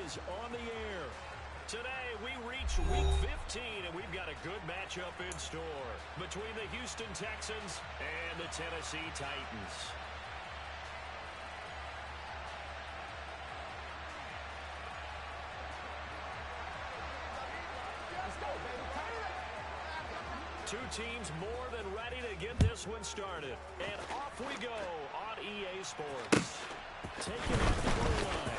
is on the air. Today, we reach Week 15, and we've got a good matchup in store between the Houston Texans and the Tennessee Titans. Two teams more than ready to get this one started. And off we go on EA Sports. Taking it at the goal line.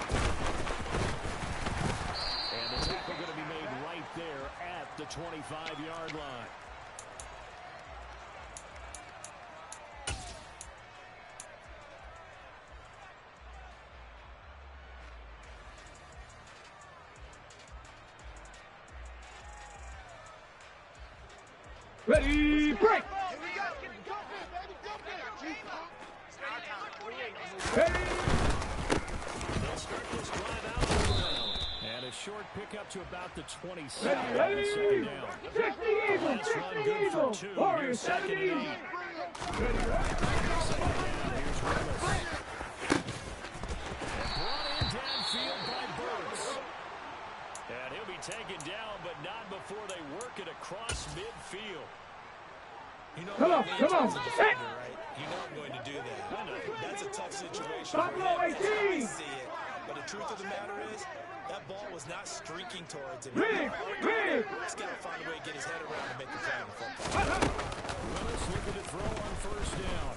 And the tackle going to be made right there at the 25-yard line. Ready, break! They'll start this drive out on the ground. And a short pickup to about the 27. Ready, Second down. 60 Eagles, Last run 60 good for Eagles, two. Warriors Here's second and 70. 8. Second down. Here's Willis. And brought in downfield by Burks. And he'll be taken down, but not before they work it across midfield. You know, Come on, come on. Defender, right? You know I'm going to do that. I know. That's a tough situation. Buffalo That's how I 18. see it. But the truth of the matter is, that ball was not streaking towards him. Rig! He's got to find a way to get his head around and make the play on the football. Willis looking to throw on first down.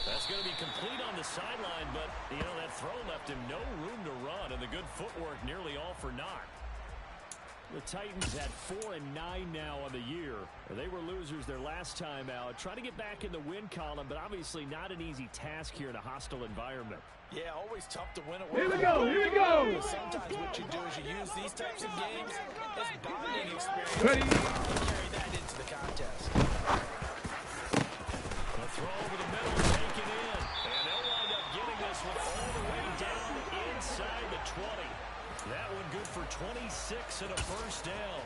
That's going to be complete on the sideline, but, you know, that throw left him no room to run, and the good footwork nearly all for naught. The Titans at 4-9 now on the year. They were losers their last time out. Trying to get back in the win column, but obviously not an easy task here in a hostile environment. Yeah, always tough to win away. Here we go, here we go. Sometimes what you do is you use these types of games as bonding experience. Ready. You carry that into the contest. The throw over the middle, taken in. And they'll wind up getting this one all the way down inside the 20. That one good for 26 and a first down.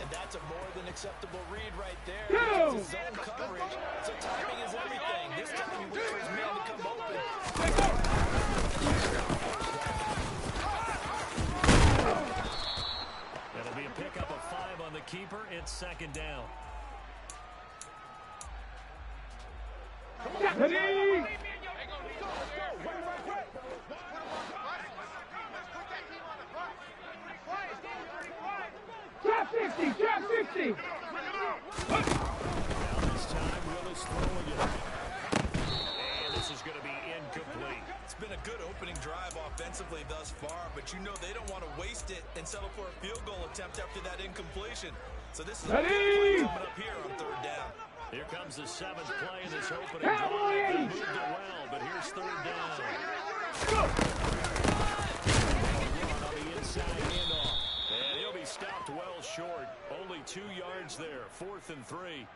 And that's a more than acceptable read right there. Go! It's zone coverage, so timing is everything. This time he waits for his man to come open. That'll be a pickup of 5 on the keeper. It's second down. Ready. Trap 60, trap 60. Now this time, Willis throwing it. And this is going to be incomplete. It's been a good opening drive offensively thus far, but you know they don't want to waste it and settle for a field goal attempt after that incompletion. So this is a big play coming up here on third down. Here comes the 7th play of this opening drive. They moved it well, but here's third down. Run on the inside handoff. And he'll be stopped well short. Only 2 yards there. 4th and 3.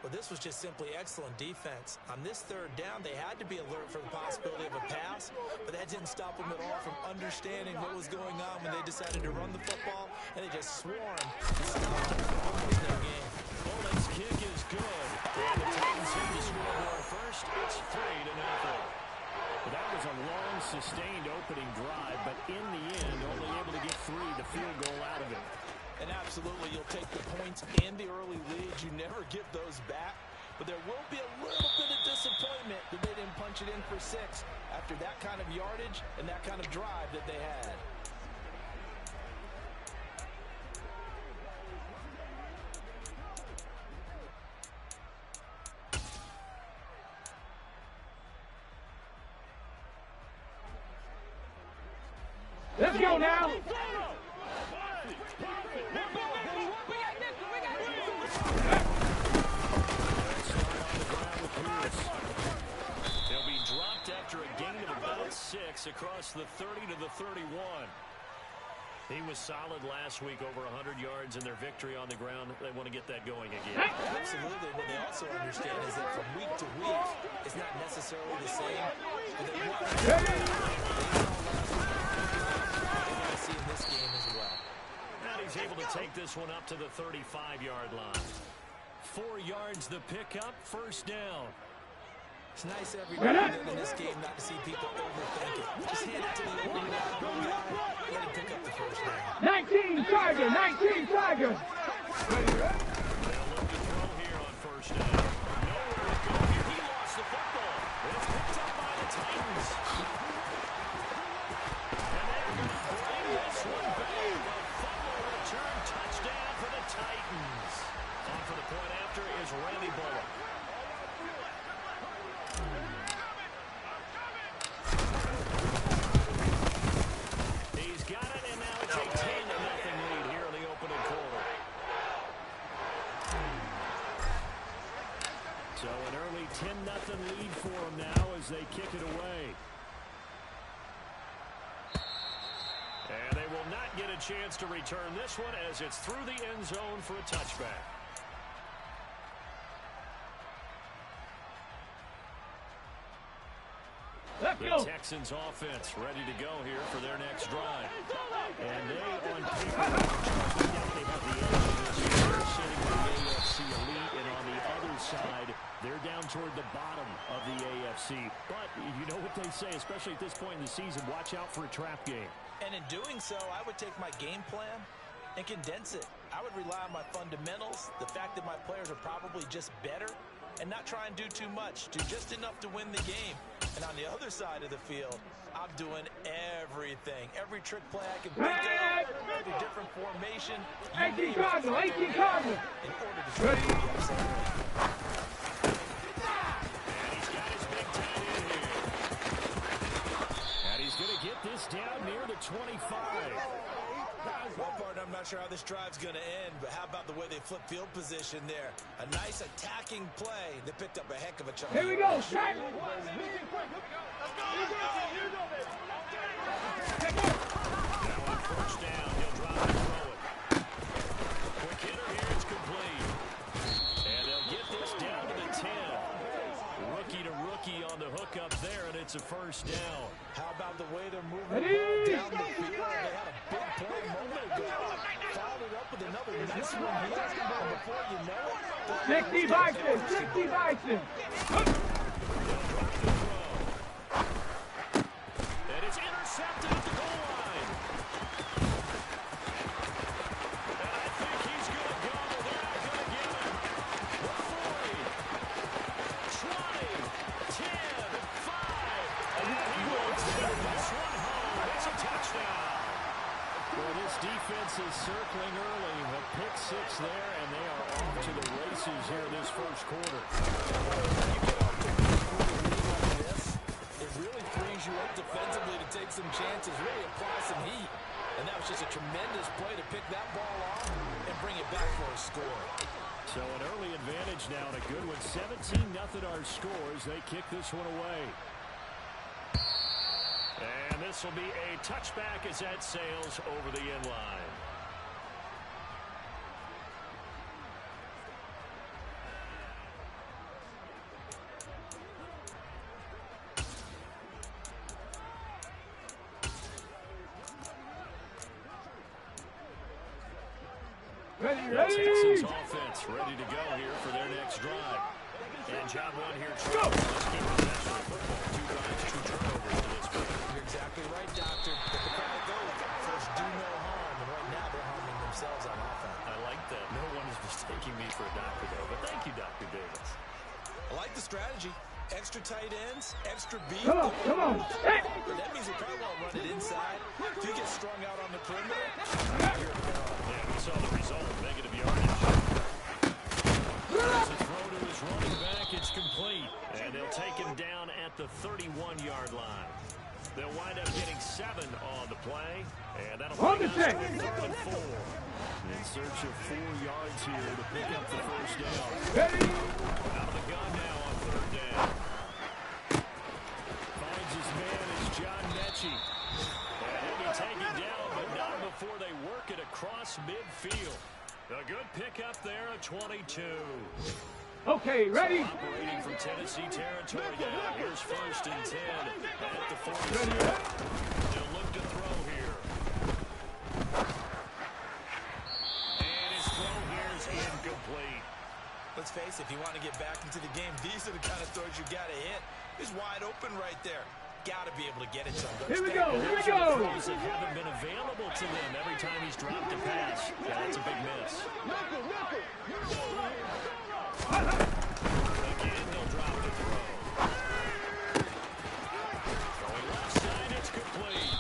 Well, this was just simply excellent defense. On this third down, they had to be alert for the possibility of a pass, but that didn't stop them at all from understanding what was going on when they decided to run the football, and they just swarmed to stop their game. Bullet's kick is good. And the Titans hit the scoreboard first. It's 3-0. Well, that was a long, sustained opening drive, but in the end, only able to get 3, the field goal out of it. And absolutely, you'll take the points and the early leads. You never get those back. But there will be a little bit of disappointment that they didn't punch it in for 6 after that kind of yardage and that kind of drive that they had. Let's go now. They'll be dropped after a gain of about 6 across the 30 to the 31. He was solid last week, over 100 yards in their victory on the ground. They want to get that going again. Absolutely. What they also understand is that from week to week, it's not necessarily the same. But they want to see in this game as well. And he's able to take this one up to the 35-yard line. 4 yards the pickup, first down. It's nice every now and then in this game not to see people overthink it. Just hand it to the 19 Tiger, 19 Tiger. They'll look to throw here on first down. Nowhere to go here. He lost the football. It's picked up by the Titans. And they're going to bring this one back. A fumble return touchdown for the Titans. On for the point after is Randy Bullock. He's got it, and now it's a 10-0 lead here in the opening quarter. So an early 10-0 lead for them now as they kick it away. And they will not get a chance to return this one as it's through the end zone for a touchback. The Texans offense ready to go here for their next drive. And they, on paper, they have the edge of this year. They're sitting in the AFC elite, and on the other side, they're down toward the bottom of the AFC. But you know what they say, especially at this point in the season, watch out for a trap game. And in doing so, I would take my game plan and condense it. I would rely on my fundamentals, the fact that my players are probably just better, and not try and do too much, do just enough to win the game. And on the other side of the field, I'm doing everything. Every trick play I can think of, every different formation. 18 Cardinal, 18 Cardinal. In order to try to be upset. And he's got his big tight end here. And he's going to get this down near the 25. Well, partner, I'm not sure how this drive's going to end, but how about the way they flip field position there? A nice attacking play. They picked up a heck of a chunk. Here we go, shot. Now on first down, he'll drop and throw it. Quick hitter here, it's complete. And they'll get this down to the 10. Rookie to rookie on the hook up there, and it's a first down. How about the way they're moving the ball down the field? They had a big play a moment ago. Followed it up with another nice one here. And before you know it, 60 Bison, 60 Bison. And it's intercepted at the goal line. And I think he's going to go, but they're not going to get him. 40, 20, 10, 5. And he will take this one home. It's a touchdown. Well, this defense is circling early. A pick six there, and they are off to the races here this first quarter. It really frees you up defensively to take some chances, really apply some heat. And that was just a tremendous play to pick that ball off and bring it back for a score. So an early advantage now and a good one. 17-0 our scores. They kick this one away. And this will be a touchback as that sails over the end line. Ready, The Texans offense ready to go here for their next drive. And job one here. Go! Let's keep possession of the football. 2 drives, 2 turnovers to this point. You're exactly right, Doctor. Let the crowd go. First, do no harm. And right now, they're harming themselves on offense. I like that. No one is mistaking me for a doctor, though. But thank you, Dr. Davis. I like the strategy. Extra tight ends, extra beat. Come on. Hey. But that means they probably won't run it inside. If you get strung out on the perimeter, you're gone. Yeah, we saw the result. Negative yardage. As a throw to his running back, it's complete. And they'll take him down at the 31-yard line. They'll wind up getting 7 on the play. And that'll bring us to 3rd and 4. In search of 4 yards here to pick up the first down. Ready. Out of the gun now on 3rd down. Finds his man is John Mechie. And he'll be taken down, but not before they work it across midfield. A good pickup there, a 22. Okay, ready. Operating from Tennessee territory now. Here's 1st and 10 at the 47. They'll look to throw here. And his throw here is incomplete. Let's face it, if you want to get back into the game, these are the kind of throws you got to hit. He's wide open right there. got to be able to get it to him. Here we go. Here we go. Throws that haven't been available to them every time he's dropped a pass. Yeah, that's a big miss. Again, they'll drop the throw. Throwing left side, it's complete.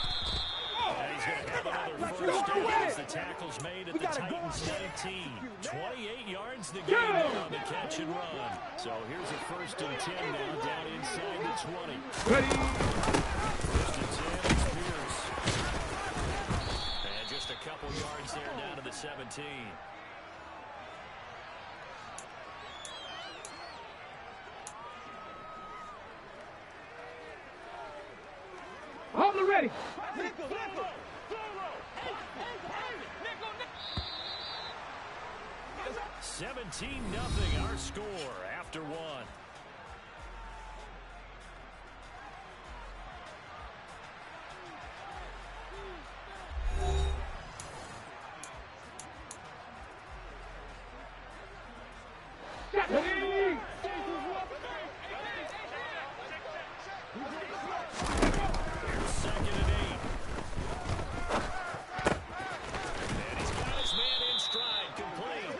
And he's going to have another first down as the tackle's made at the Titans 19. 28 yards the game on the catch and run. So here's a 1st and 10 now down inside the 20. Ready. 1st and 10, it's Pierce. And just a couple yards there down to the 17. Hold it ready. 17-0 our score after one. Ready. Here's 2nd and 8. And he's got his man in stride, complete.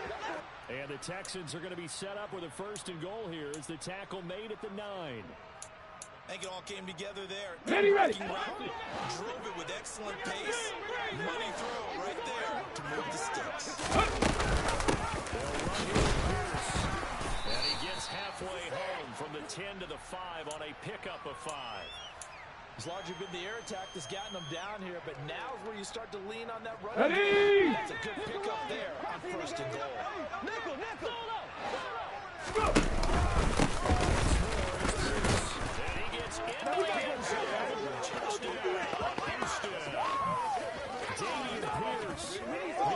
And the Texans are going to be set up with a 1st and goal here as the tackle made at the 9. I think it all came together there. Ready, ready. Drove it with excellent pace. Money throw right there to move the sticks. They'll run here with Pierce. And he gets halfway home from the 10 to the 5 on a pickup of 5. It's largely been the air attack that's gotten them down here, but now's where you start to lean on that run. Ready. That's a good pickup there on 1st and goal. And he gets into the end zone. Touchdown, Houston. Dameon Pierce,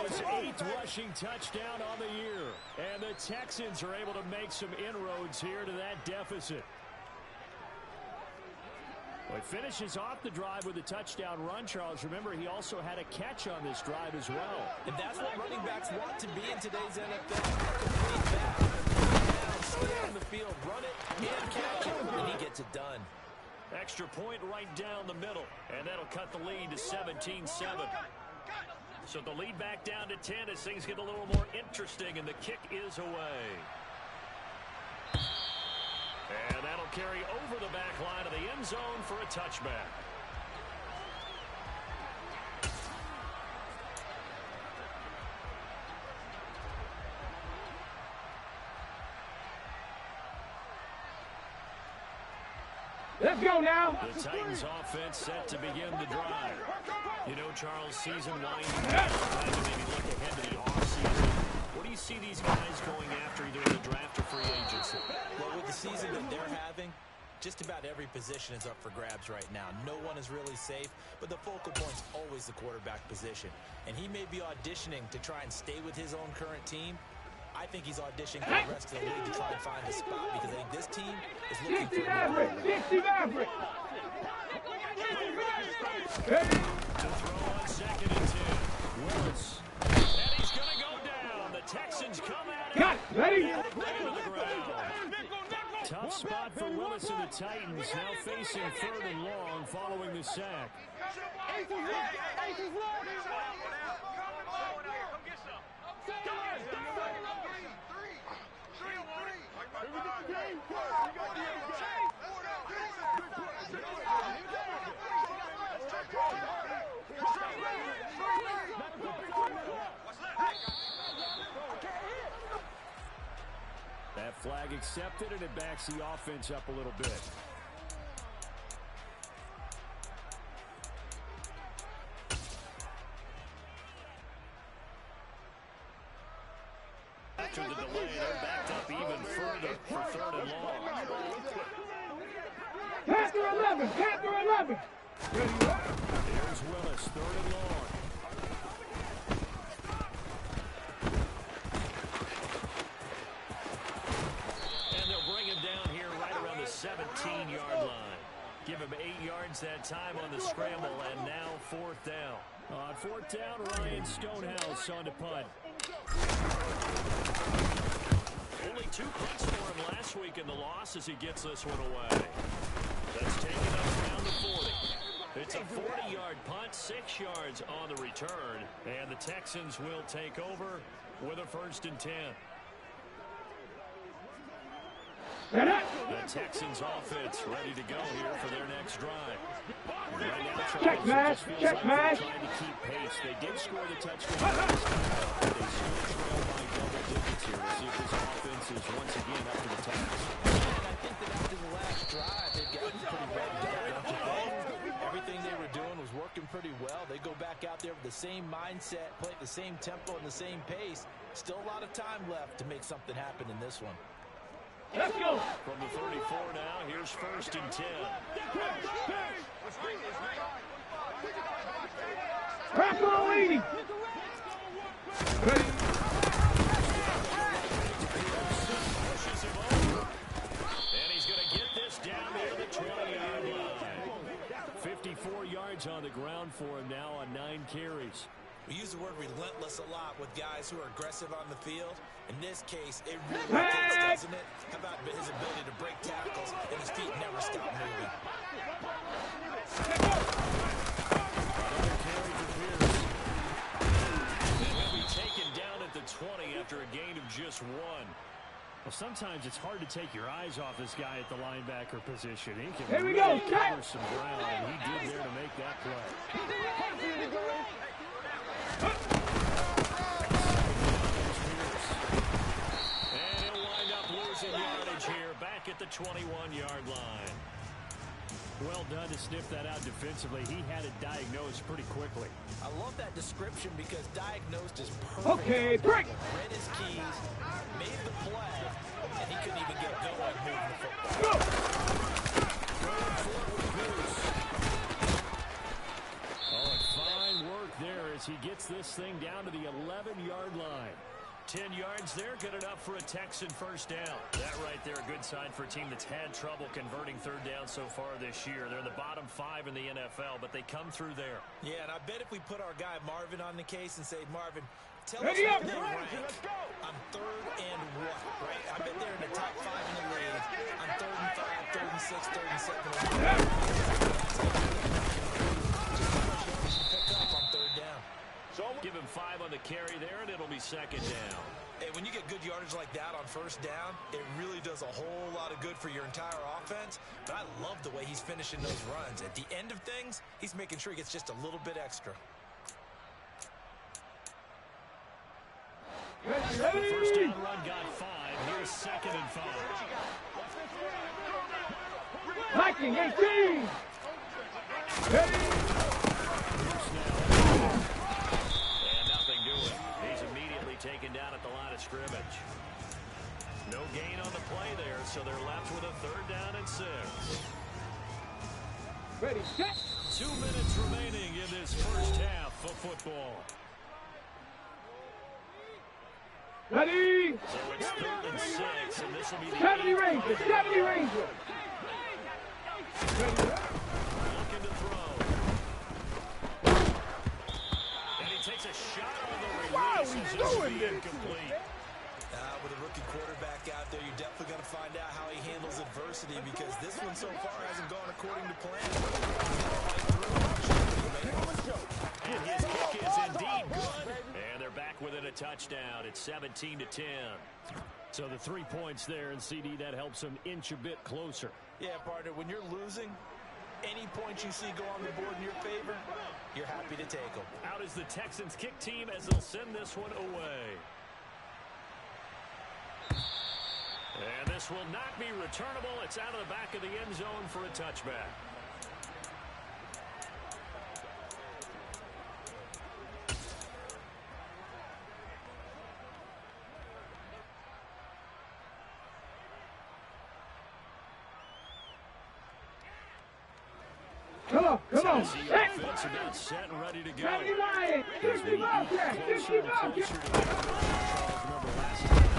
his 8th rushing touchdown on the year. And the Texans are able to make some inroads here to that deficit. Well, he finishes off the drive with a touchdown run, Charles. Remember, he also had a catch on this drive as well. And that's what running backs want to be in today's NFL. Complete back, stay on the field, run it, and catch it, and he gets it done. Extra point right down the middle, and that'll cut the lead to 17-7. So the lead back down to 10 as things get a little more interesting, and the kick is away. And that'll carry over the back line of the end zone for a touchback. Let's go now. The Titans offense set to begin the drive. You know, Charles, season winding down, time to maybe look ahead to the offseason. What do you see these guys going after either in the draft or free agency? Well, with the season that they're having, just about every position is up for grabs right now. No one is really safe, but the focal point's always the quarterback position. And he may be auditioning to try and stay with his own current team. I think he's auditioning for the rest of the league to try and find a spot because I think this team is looking for Steve Maverick. Ready. To throw on 2nd and 10. Willis. And he's going to go down. The Texans come at it. Got it. Ready. Right into the ground. Tough spot for Willis and the Titans, now facing 3rd and long following the sack. That flag accepted, and it backs the offense up a little bit. After the delay, they're backed up even further for 3rd and long. Panther 11. Panther 11. Ready. Here's Willis, 3rd and long. And they'll bring him down here right around the 17-yard line. Give him 8 yards that time on the scramble, and now 4th down. On 4th down, Ryan Stonehouse on to punt. Only 2 punts for him last week in the loss as he gets this one away. That's taken up down the It's a 40-yard punt, 6 yards on the return, and the Texans will take over with a 1st and 10. The Texans offense ready to go here for their next drive. Right now, check match, check match. Trying to keep pace. They did score the touchdown last time. They still trail by double digits here. We'll see if this offense is once again up to the task. And I think that after the last drive, they've gotten pretty well done, don't you think? Everything they were doing was working pretty well. They go back out there with the same mindset, play at the same tempo and the same pace. Still a lot of time left to make something happen in this one. Let's go. From the 34 now, here's 1st and 10. Crackle leading. Ready. Pushes him over. And he's going to get this down near the 20-yard line. 54 yards on the ground for him now on 9 carries. We use the word relentless a lot with guys who are aggressive on the field. In this case, it really takes, doesn't it? How about his ability to break tackles and his feet never stop moving? Another carry for Pierce. And he'll be taken down at the 20 after a gain of just 1. Well, sometimes it's hard to take your eyes off this guy at the linebacker position. He can Here we really go, cover some ground, and he did there to make that play. And he'll wind up losing yardage here, back at the 21-yard line. Well done to sniff that out defensively. He had it diagnosed pretty quickly. I love that description because diagnosed is perfect. Okay, break. Read his keys, made the play, and he couldn't even get going moving the football. Oh, and fine work there as he gets this thing down to the 11-yard line. 10 yards there, good enough for a Texan 1st down. That right there, a good sign for a team that's had trouble converting 3rd down so far this year. They're in the bottom 5 in the NFL, but they come through there. Yeah, and I bet if we put our guy Marvin on the case and say, Marvin, tell Ready us up, where they Ramsey, rank let's go. on 3rd and what, right? I bet they're in the top 5 in the league on 3rd and 5, 3rd and 6, 3rd and 7. Pick up on 3rd down. Give him 5 on the carry there, and it'll be 2nd down. Hey, when you get good yardage like that on 1st down, it really does a whole lot of good for your entire offense. But I love the way he's finishing those runs. At the end of things, he's making sure he gets just a little bit extra. The 1st down run got 5. Here's 2nd and 5. Viking 18. Ready. And nothing doing. He's immediately taken down at the line of scrimmage. No gain on the play there, so they're left with a 3rd down and 6. Ready, set. 2 minutes remaining in this 1st half of football. Ready. So it's 3rd and 6, and this will be the 70 8th Ranger, play. 70 Ranger. Ready. Looking to throw. And he takes a shot on the release. Wow, as he's this will doing be this. incomplete. With a rookie quarterback out there, you're definitely going to find out how he handles adversity because this one so far hasn't gone according to plan. And his kick is indeed good. And they're back within a touchdown. It's 17-10. So the 3 points there, and CD, that helps them inch a bit closer. Yeah, partner, when you're losing, any points you see go on the board in your favor, you're happy to take them. Out is the Texans kick team as they'll send this one away. And this will not be returnable. It's out of the back of the end zone for a touchback. Come on, come on. Tennessee Set. offense about set and ready to go. 70 Lions. As we 60 Bobcats. closer 60 and closer Bobcats. to the end. Remember last time they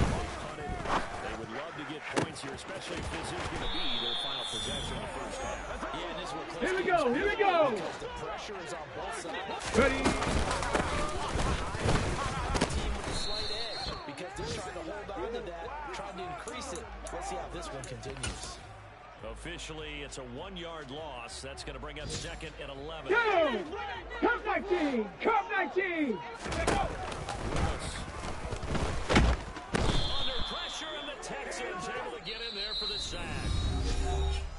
punted. They would love to get points here, especially if this is going to be their final possession in the 1st half. Yeah, and this is what Here we go, here we go. because the pressure is on both sides. Ready. Team with a slight edge because they're trying to hold on to that, trying to increase it. Let's see how this one continues. Officially, it's a 1-yard loss. That's going to bring up second and 11. Go! Come 19! Come 19! Willis. Under pressure, and the Texans able to get in there for the sack.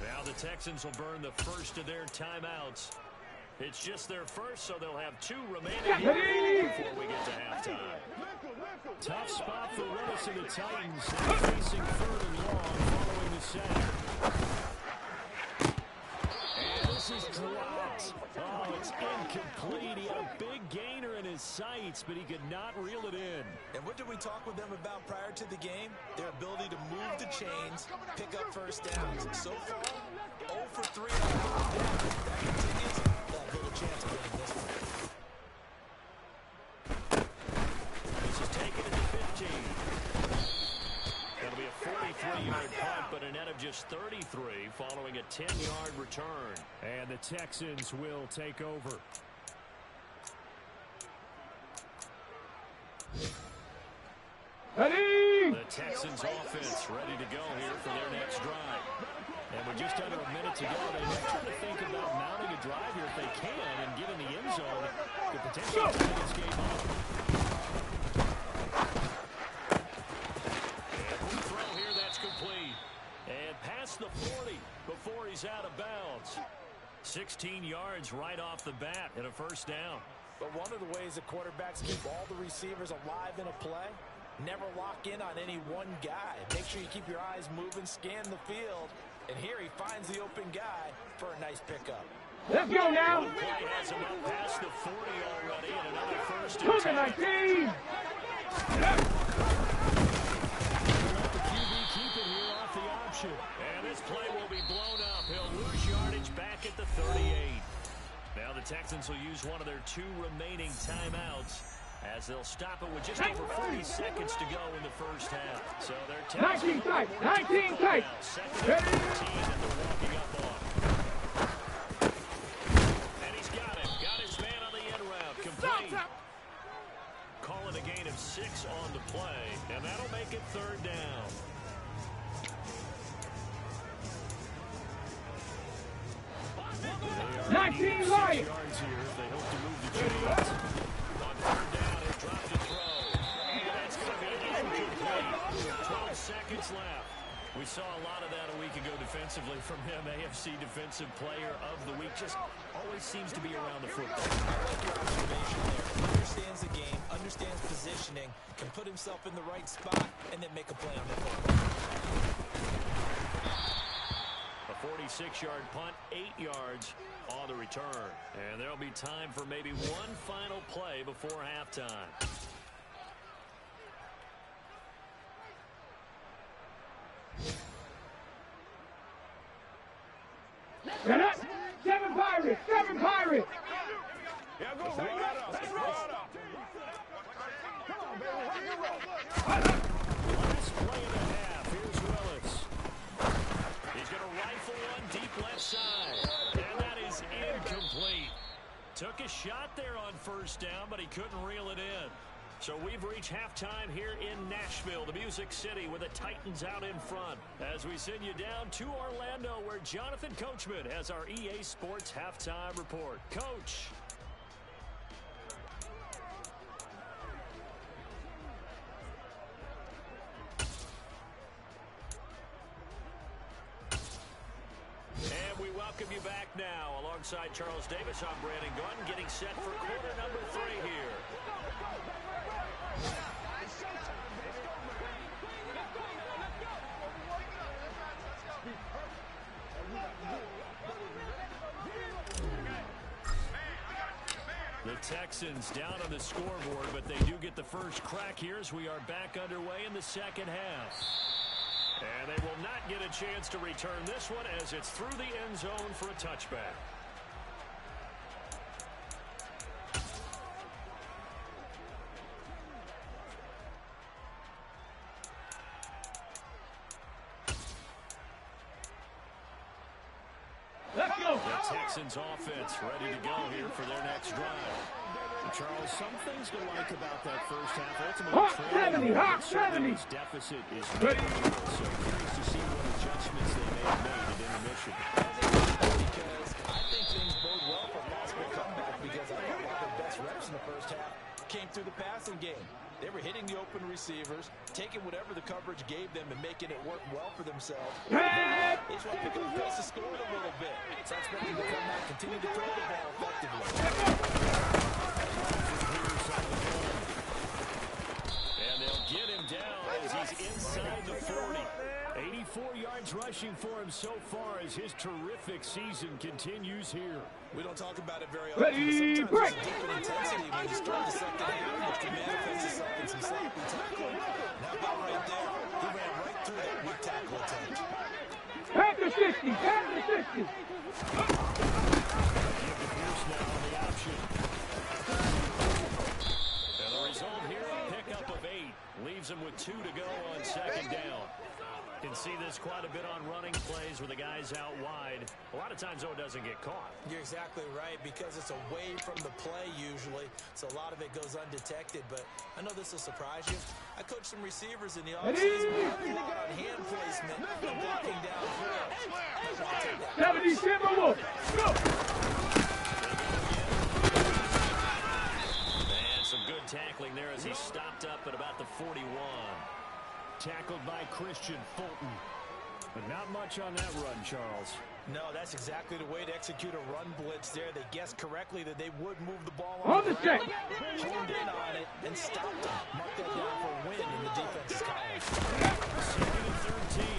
Now the Texans will burn the first of their timeouts. It's just their first, so they'll have 2 remaining here before we get to halftime. Tough spot for Willis and the Titans. They're facing 3rd and long following the sack. And this is dropped. Oh, it's incomplete. He had a big gainer in his sights, but he could not reel it in. And what did we talk with them about prior to the game? Their ability to move the chains, pick up first downs. So far, 0 for 3 on first down. That continues. They'll have little chance of winning this one. This is taken at the 15. That'll be a 43-yard punt, but a net of just 33 following a 10-yard return. And the Texans will take over. Ready! The Texans offense ready to go here for their next drive. And with just under a minute to go, they might try to think about mounting a drive here if they can and get in the end zone to potentially tie this game up. And the throw here, that's complete. And past the 40 before he's out of bounds. 16 yards right off the bat and a first down. But one of the ways that quarterbacks keep all the receivers alive in a play, never lock in on any one guy. Make sure you keep your eyes moving, scan the field. And here he finds the open guy for a nice pickup. Let's go now! One play has him up past the 40 already, and another first and To the 10. 19! Let the QB keep it here off the option. And this play will be blown up. He'll lose yardage back at the 38. Now the Texans will use one of their 2 remaining timeouts as they'll stop it with just over 40 seconds to go in the first half. So they're 19 tight! 19 tight! Second and 15 that they're walking up on. And he's got him. Got his man on the end route. Complete. Calling a gain of 6 on the play, and that'll make it 3rd down. They are 19 6 right. yards here if they hope to move the chains. On 3rd down, he'll drop the throw. And that's going to be incomplete. 12 seconds left. We saw a lot of that a week ago defensively from him. AFC Defensive Player of the Week. Just always seems to be around the football. I like your observation there. Understands the game, understands positioning, can put himself in the right spot, and then make a play on the football. A 46-yard punt, 8 yards on the return. And there'll be time for maybe one final play before halftime. Get up! 7 Pirates! 7 Pirates! Yeah, go right up. Right up. Last play of the half. Here's Willis. He's going to rifle one deep left side. And that is incomplete. Took a shot there on first down, but he couldn't reel it in. So we've reached halftime here in Nashville, the Music City, with the Titans out in front. As we send you down to Orlando, where Jonathan Coachman has our EA Sports Halftime Report. Coach. And we welcome you back now. Alongside Charles Davis, I'm Brandon Gunn, getting set for quarter number 3 here. The Texans down on the scoreboard, but they do get the first crack here as we are back underway in the second half. And they will not get a chance to return this one as it's through the end zone for a touchback. Let's go! The Texans offense ready to go here for their next drive. Charles, some things to like about that first half. Ultimately, Hot 70, hot 70. this deficit is manageable. So curious to see what adjustments they may have made at intermission. Because I think things bode well for a possible comeback because I thought one of their best reps in the first half came through the passing game. They were hitting the open receivers, taking whatever the coverage gave them and making it work well for themselves. They just want to pick up the pace of scoring a little bit. So I expect them to come out and continue to throw the ball effectively. And they'll get him down as he's inside the 40. 84 yards rushing for him so far as his terrific season continues here. We don't talk about it very often, but sometimes there's a dip in intensity when you start the second half, which can manifest itself in some sloppy tackling. That ball right there, he ran right through that weak tackle attempt. Packer 60, Packer 60. Give to Pierce now on the option. And the result here, a pickup of 8. Leaves him with 2 to go on second down. Can see this quite a bit on running plays where the guy's out wide. A lot of times, though, it doesn't get caught. You're exactly right, because it's away from the play usually, so a lot of it goes undetected, but I know this will surprise you. I coached some receivers in the offseason. We worked a lot on hand placement and blocking downfield. 70 Timberwolves. Go. And some good tackling there as he stopped up at about the 41. Tackled by Christian Fulton. But not much on that run, Charles. No, that's exactly the way to execute a run blitz there. They guessed correctly that they would move the ball On the check. honed in on it, and stopped it. Mark that down for a win in the defense's column. 2nd and 13.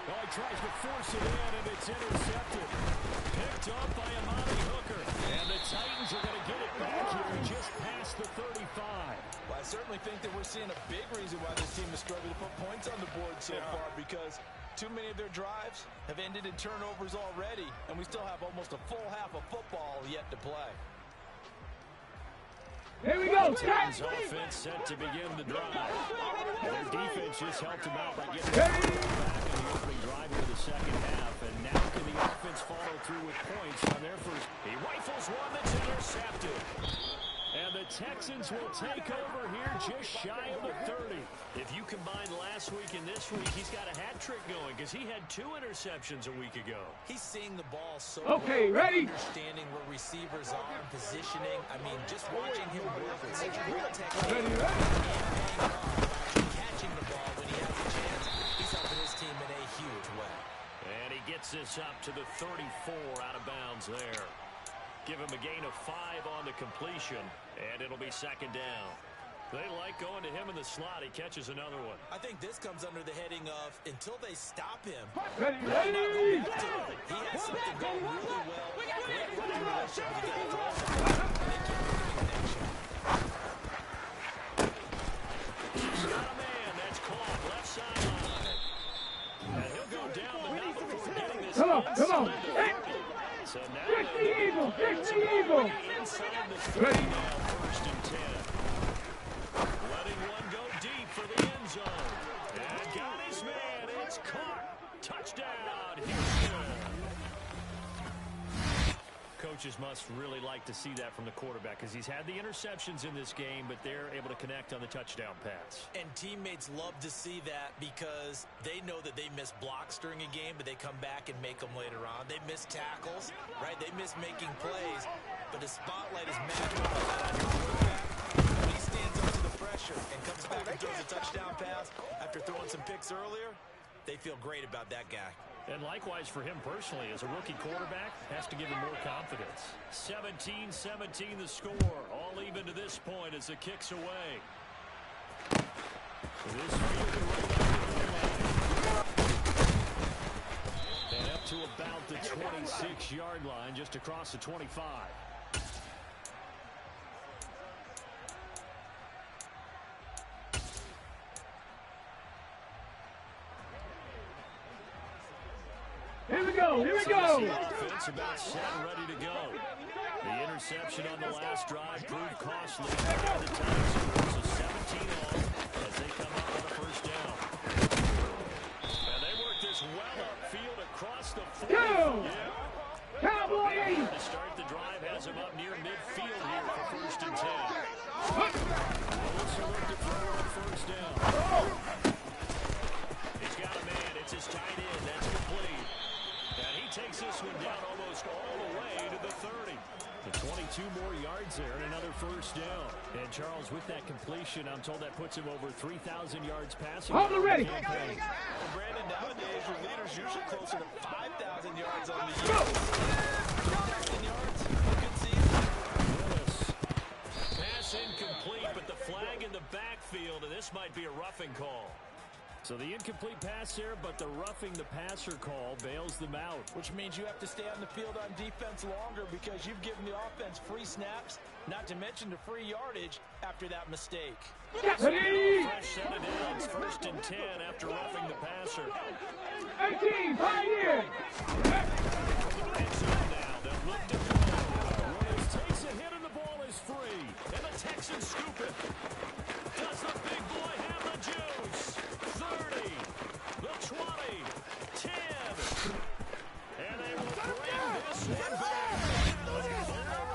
Oh, he tries to force it in, and it's intercepted. Picked up by Amani Hooker. And the Titans are going to get it back here just past the 35. Well, I certainly think that we're seeing a big reason why this team is struggling to put points on the board so far, because too many of their drives have ended in turnovers already, and we still have almost a full half of football yet to play. Here we go. Titans offense set to begin the drive. And their defense just helped them out by getting back in the opening drive of the second half. And now can the offense follow through with points on their first? He rifles one that's intercepted. And the Texans will take over here just shy of the 30. If you combine last week and this week, he's got a hat trick going because he had 2 interceptions a week ago. He's seeing the ball so Okay, well, ready? understanding where receivers are and positioning. I mean, just watching him work with such great technique Ready, and catching the ball when he has a chance, he's helping his team in a huge way. And he gets this up to the 34 out of bounds there. Give him a gain of 5 on the completion, and it'll be second down. They like going to him in the slot. He catches another one. I think this comes under the heading of until they stop him. Ready, They're not ready. going back to him. He has something going really well. Great working relationship with the guy throwing. They keep making a connection. He's got a man. That's caught. Left sideline. And he'll go down, but not before getting this. Come on, come on. Hey. So now Fix the eagle, fix the eagle. inside the 30 Ready. now, 1st and 10. Letting one go deep for the end zone. And got his man. It's caught. Touchdown, Houston. Coaches must really like to see that from the quarterback because he's had the interceptions in this game, but they're able to connect on the touchdown pass. And teammates love to see that because they know that they miss blocks during a game, but they come back and make them later on. They miss tackles, right? They miss making plays, but the spotlight is magnified on your quarterback. When he stands up to the pressure and comes back and throws a touchdown pass after throwing some picks earlier, they feel great about that guy. And likewise for him personally, as a rookie quarterback, has to give him more confidence. 17-17 the score. All even to this point as the kick's away. This field right and up to about the 26-yard line, just across the 25. Here we go, here we go. Offense about set and ready to go. The interception on the last drive proved costly for the Titans. So 17 all as they come up on a first down. And they work this well upfield across Go! Cowboy To start the drive has him up near midfield here for 1st and 10. Willis will look to throw on 1st down. He's got a man. It's his tight end. That's complete. And he takes this one down almost all the way to the 30. The 22 more yards there and another 1st down. And Charles, with that completion, I'm told that puts him over 3,000 yards passing. Hold it ready. Well, Brandon, nowadays your leader's usually closer to 5,000 yards on the year. 2,000 yards, good season. Willis. Pass incomplete, but the flag in the backfield, and this might be a roughing call. So the incomplete pass there, but the roughing the passer call bails them out. Which means you have to stay on the field on defense longer because you've given the offense free snaps, not to mention the free yardage after that mistake. Ready? Fresh set of downs, 1st and 10 after roughing the passer. 18, Pioneer. End zone now, they'll look to throw. Willis takes a hit and the ball is free. And the Texans scoop it. Does the big boy have the juice? 30, the 20, 10. And they will bring this one back. A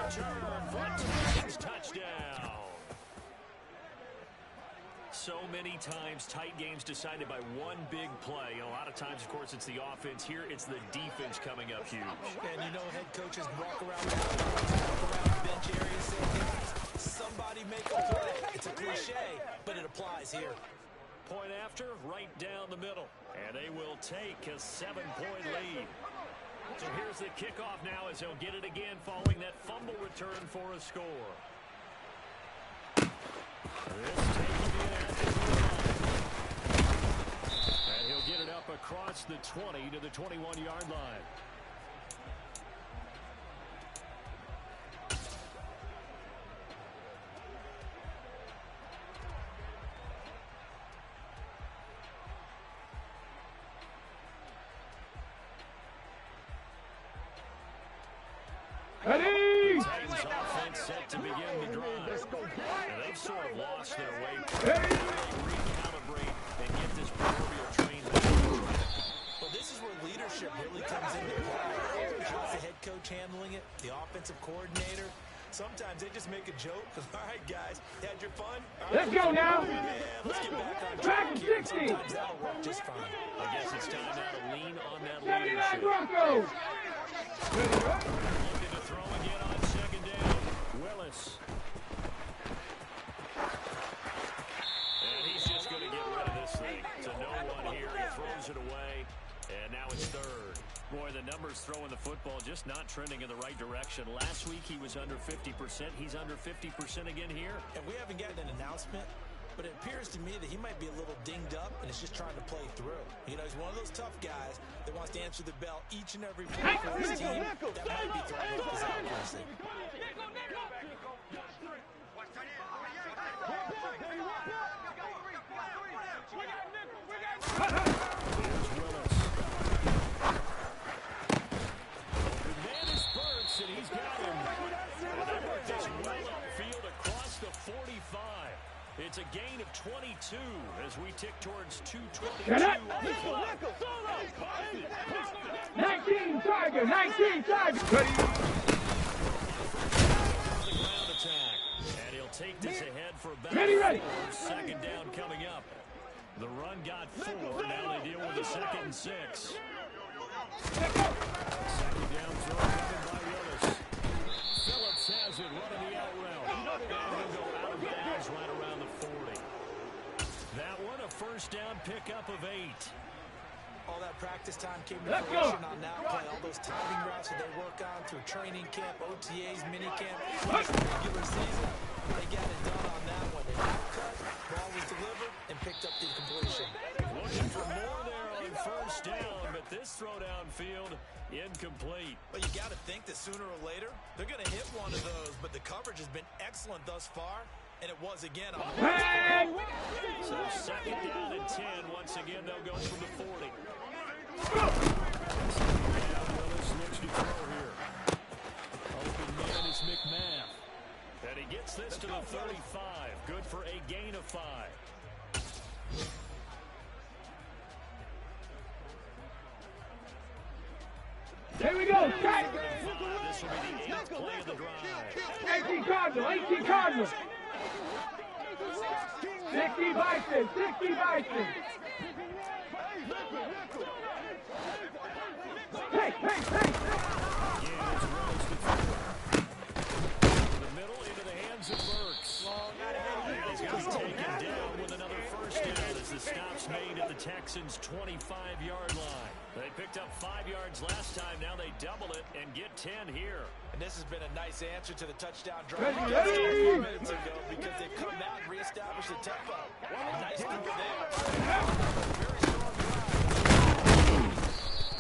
return for a Texans touchdown. So many times, tight games decided by one big play. And a lot of times, of course, it's the offense. Here, it's the defense coming up huge. And you know head coaches walk around the bench area saying, somebody make a play. It's a cliche, but it applies here. Point after, right down the middle. And they will take a 7-point lead. So here's the kickoff now as they'll get it again following that fumble return for a score. This taking it at the line. And he'll get it up across the 20 to the 21-yard line. Ready? Titans offense set to begin the drive. And they've sort of lost their way. Ready? Recalibrate and get this proverbial train back on track. Well, this is where leadership really comes into play. How's the head coach handling it? The offensive coordinator? Sometimes they just make a joke. All right, guys, had your fun? Let's go now. Man, let's get back on Track track and here. 60. Sometimes that'll work just fine. I guess it's time now to lean on that 79 leadership. Broncos. Looking to throw again on 2nd down. Willis. And he's just going to get rid of this thing. To no one here. He throws it away. And now it's 3rd. Boy, the numbers throwing the football just not trending in the right direction. Last week he was under 50%. He's under 50% again here. And we haven't gotten an announcement, but it appears to me that he might be a little dinged up and is just trying to play through. You know, he's one of those tough guys that wants to answer the bell each and every play for his team. That might be throwing off his accuracy. And he's got him. And they work this well upfield across the 45. It's a gain of 22 as we tick towards 2:22 on the clock. 19 Tiger, 19 Tiger. Ready? The ground attack. And he'll take this ahead for about Ready. 4. 2nd down coming up. The run got 4. Now they deal with a 2nd and 6. 2nd down throw coming by Willis. Phillips has it running the out route. And he'll go out of bounds right around the 40. That one a 1st down pickup of 8. All that practice time came to Let's fruition go. on that play. All those timing routes that they work on through training camp, OTAs, mini camp, regular season. They got it done on that one. They got cut, ball was delivered, and picked up the completion. Looking for more there on 1st down, but this throw downfield incomplete. But you got to think that sooner or later, they're going to hit one of those. But the coverage has been excellent thus far, and it was again on the Hey! So 2nd down and 10. Once again, they'll go from the 40. Go! Now Willis looks to throw here. Open man is McMath. And he gets this to the 35. Good for a gain of 5. this will be the 8th play of the drive. 18 Cardinal, 18 Cardinal. 60 Bison, 60 Bison. Hey. Again, it's Rose to throw. The middle into the hands of Burks. And he's going to be taken down with another first down as the stop's made at the Texans' 25-yard line. They picked up 5 yards last time. Now they double it and get 10 here. And this has been a nice answer to the touchdown drive Ready, a few ready. minutes ago because they've come out and reestablished the tempo. Nice throw there. Very strong drive.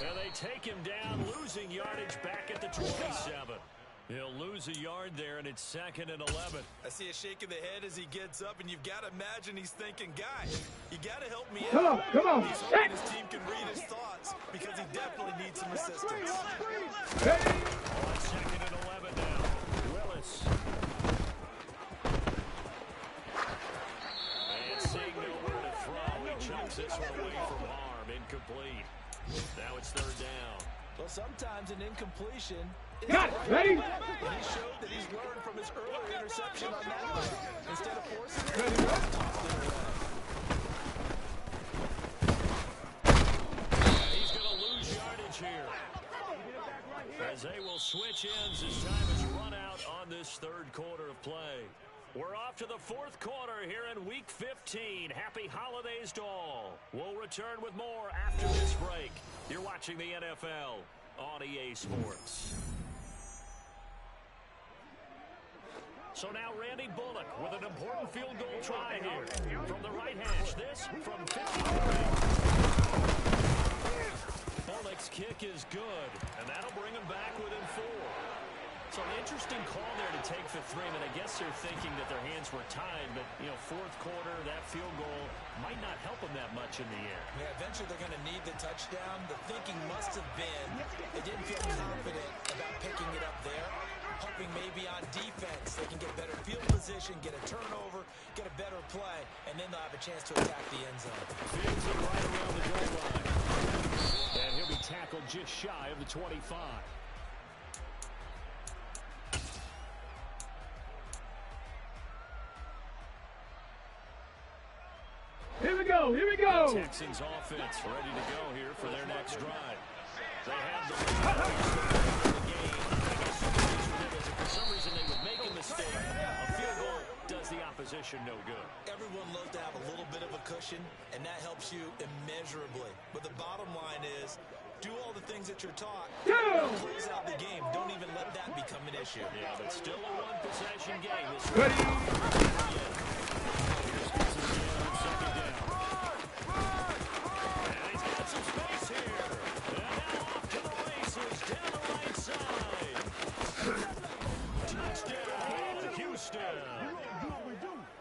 And they take him down, losing yardage back at the 27. He'll lose a yard there, and it's 2nd and 11. I see a shake of the head as he gets up, and you've got to imagine he's thinking, guys, you got to help me out. Come on. He's hoping his team can read his thoughts because he definitely needs some assistance. On 2nd and 11 now. Willis. And seeing nowhere to throw, he chunks this one away from harm. Incomplete. Now it's 3rd down. Well, sometimes an incompletion is Got it. right. Ready? And he showed that he's learned from his earlier interception on that one. Instead of forcing it, he tossed it away. And he's going to lose yardage here. As they will switch ends as time is run out on this 3rd quarter of play. We're off to the 4th quarter here in Week 15. Happy holidays to all. We'll return with more after this break. You're watching the NFL on EA Sports. So now Randy Bullock with an important field goal try here. From the right hash, this from 53. Bullock's kick is good, and that'll bring him back within 4. So an interesting call there to take for 3. I guess they're thinking that their hands were tied, but, 4th quarter, that field goal might not help them that much in the air. Yeah, eventually they're going to need the touchdown. The thinking must have been they didn't feel confident about picking it up there, hoping maybe on defense they can get better field position, get a turnover, get a better play, and then they'll have a chance to attack the end zone. Fields it right around the goal line. And he'll be tackled just shy of the 25. Here we go. Texans offense ready to go here for their next drive. They have the game. I guess for some reason they would make a mistake. A field goal does the opposition no good. Everyone loves to have a little bit of a cushion, and that helps you immeasurably. But the bottom line is, do all the things that you're taught. Close out the game. Don't even let that become an issue. Yeah, but still a one-possession game. This Ready? second down. And he's got some space here. And now off to the races down the right side. Touchdown, Houston.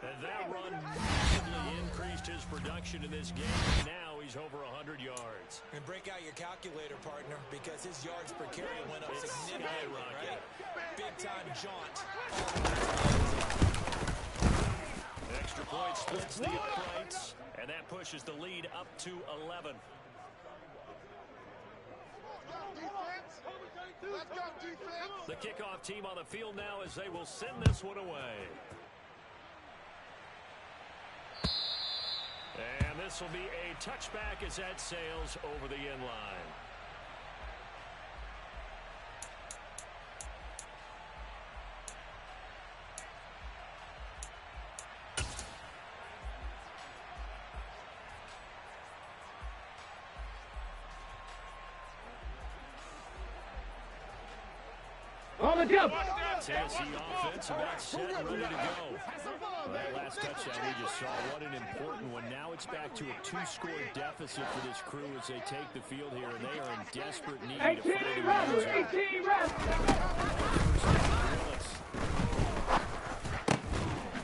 And that run massively increased his production in this game. Now he's over 100 yards. And break out your calculator, partner, because his yards per carry went up significantly, right? Big-time jaunt. Extra point splits the uprights, and that pushes the lead up to 11. The kickoff team on the field now as they will send this one away. And this will be a touchback as that sails over the end line. On the jump. Tennessee offense about set, ready to go. That last touchdown we just saw, what an important one. Now it's back to a 2-score deficit for this crew as they take the field here, and they are in desperate need to 18 find a runs, win. 18 runs.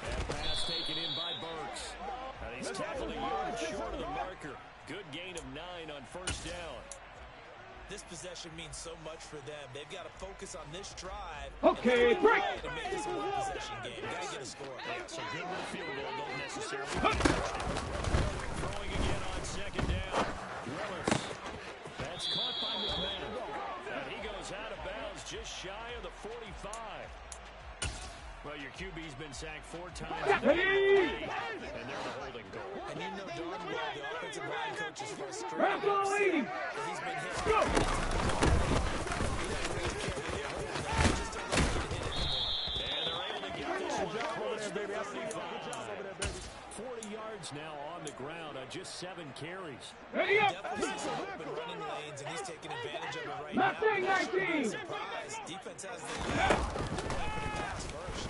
That pass taken in by Burks. And he's tackled a yard short of the marker. Good gain of 9 on first down. This possession means so much for them. They've got to focus on this drive. Okay, break. To make this a one-possession game. Got to get a score. Yeah, so good with a field goal, don't necessarily get a touchdown. Throwing again on second down. Willis. That's caught by McMahon. And he goes out of bounds just shy of the 45. Well, your QB's been sacked 4 times in the game, and they're the holding goal. And you know darn well the offensive line coach is frustrated. He's been hit. Go! And they're able to get this one across the 35. 40 yards now on the ground on just 7 carries. Definitely sees some open running lanes, and he's taking advantage of it right now. Surprise. Defense has the pass first.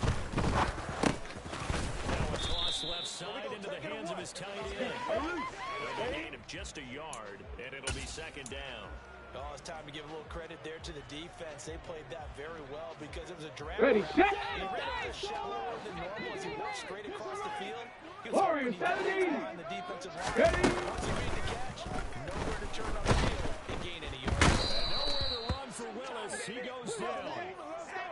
Now a toss left side into the hands of his tight end. A gain of just a yard, and it'll be 2nd down. Oh, it's time to give a little credit there to the defense. They played that very well because it was a draft. Ready, set. He ran it shallower than normal as he worked straight across the field. Warriors 17. The defensive line. Ready. Once he made the catch, nowhere to turn on the field and gain any yards. And nowhere to run for Willis. He goes down.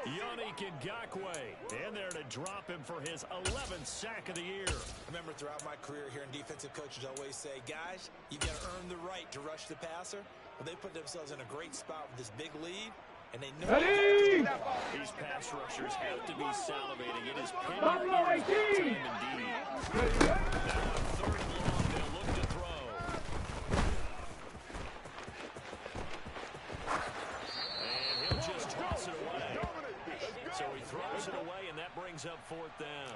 Yannick Ngakoue in there to drop him for his 11th sack of the year. I remember throughout my career here in defensive coaches always say, guys, you got to earn the right to rush the passer. Well, they put themselves in a great spot with this big lead, and they know these pass rushers have to be salivating. It is pin your ears time indeed. Now on 3rd and long, they'll look to throw. And he'll just toss it away. So he throws it away, and that brings up 4th down.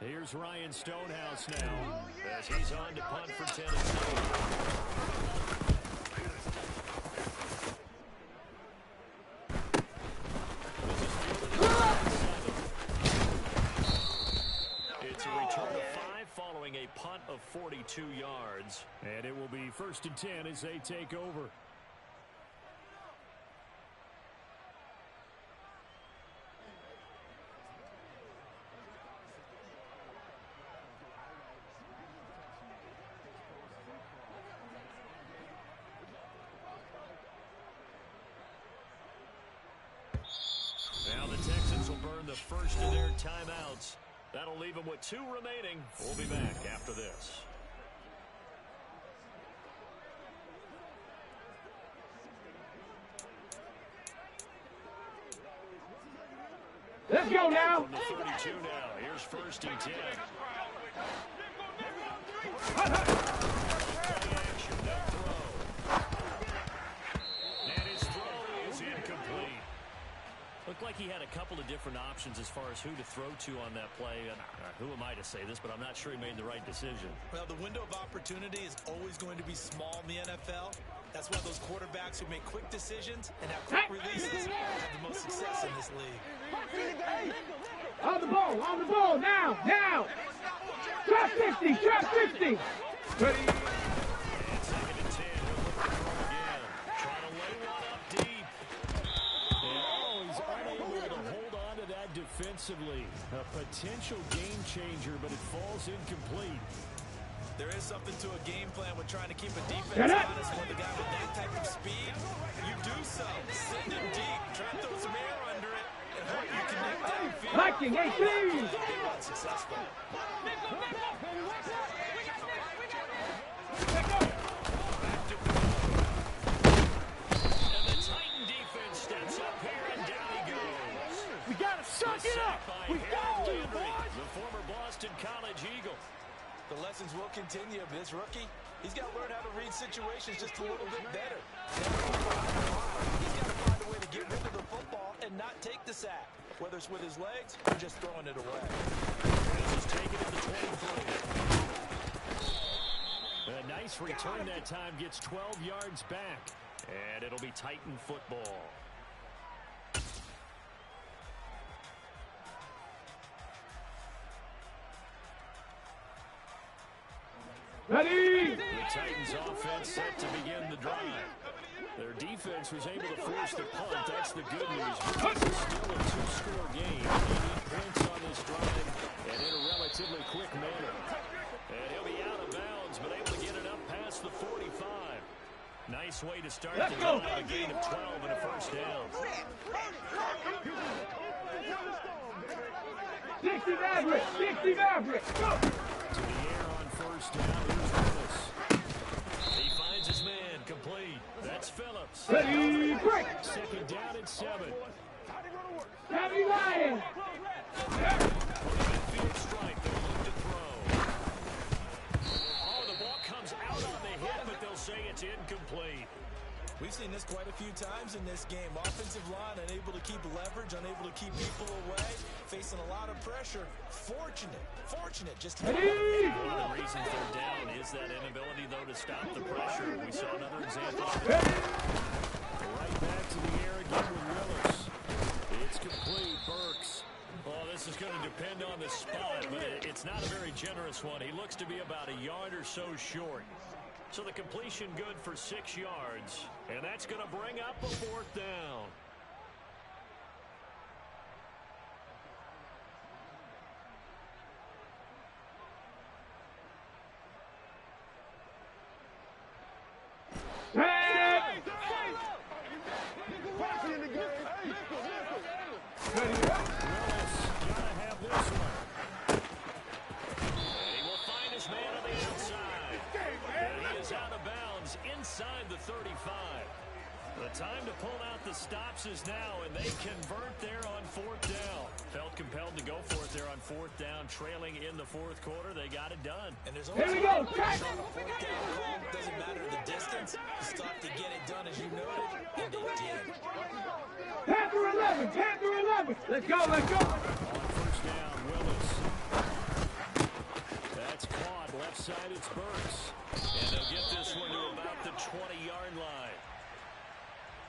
Here's Ryan Stonehouse now as he's on to punt for Tennessee. It's a return of 5 following a punt of 42 yards. And it will be 1st and 10 as they take over. Now the Texans will burn the first of their timeouts. That'll leave them with 2 remaining. We'll be back after this. Let's go now. From the 32 now. Here's 1st and 10. Action, no throw. And his throw is incomplete. Looked like he had a couple of different options as far as who to throw to on that play. And who am I to say this, but I'm not sure he made the right decision. Well, the window of opportunity is always going to be small in the NFL. That's why those quarterbacks who make quick decisions and have quick releases have the most success in this league. On the ball, now. Trap 50, trap 50. Ready. And 2nd and 10. He'll look to throw again. Trying to lay one up deep. And he's unable to hold on to that defensively. A potential game changer, but it falls incomplete. There is something to a game plan with trying to keep a defense honest when the guy with that type of speed. You do so. Send him deep. Try to throw some air under it and hope you connect downfield. Liking 18. They've been successful. And the Titan defense steps up here, and down he goes. We gotta suck it up. We got to, boys. The former Boston College Eagle. The lessons will continue. This rookie, he's got to learn how to read situations just a little bit better. He's got to find a way to get rid of the football and not take the sack, whether it's with his legs or just throwing it away. This is taken at the 23. A nice return that time, gets 12 yards back, and it'll be Titan football. Ready. The Titans offense set to begin the drive. Their defense was able to force the punt. That's the good news. This is still a 2-score game. They need points on this drive and in a relatively quick manner. And he'll be out of bounds, but able to get it up past the 45. Nice way to start the drive. A gain of 12 and a first down. 60 Maverick. 60 Maverick. Go. To the air on first down. Here's Willis. He finds his man. Complete. That's Phillips. Ready, break. Second down and 7. Heavy Lion. Midfield strike. They'll look to throw. Oh, the ball comes out on the hit, but they'll say it's incomplete. We've seen this quite a few times in this game. Offensive line unable to keep leverage, unable to keep people away, facing a lot of pressure. Fortunate just to One of the reasons they're down is that inability, though, to stop the pressure. We saw another example of it. Right back to the air again with Willis. It's complete. Burks. Oh, this is going to depend on the spot, but it's not a very generous one. He looks to be about a yard or so short. So the completion good for 6 yards, and that's going to bring up a 4th down. Willis gotta have this one. And he will find his man on the outside. And he is out of bounds inside the 35. The time to pull out the stops is now, and they convert there on 4th down. Felt compelled to go for it there on 4th down, trailing in the 4th quarter. They got it done. And there's Here we go. Check. on the 4th down call. Doesn't matter the distance. You stop to get it done, as you noted, and they did. Panther 11. Panther 11. Let's go. Let's go. On first down, Willis. That's caught. Left side, it's Burks. And they'll get this one to about the 20-yard line.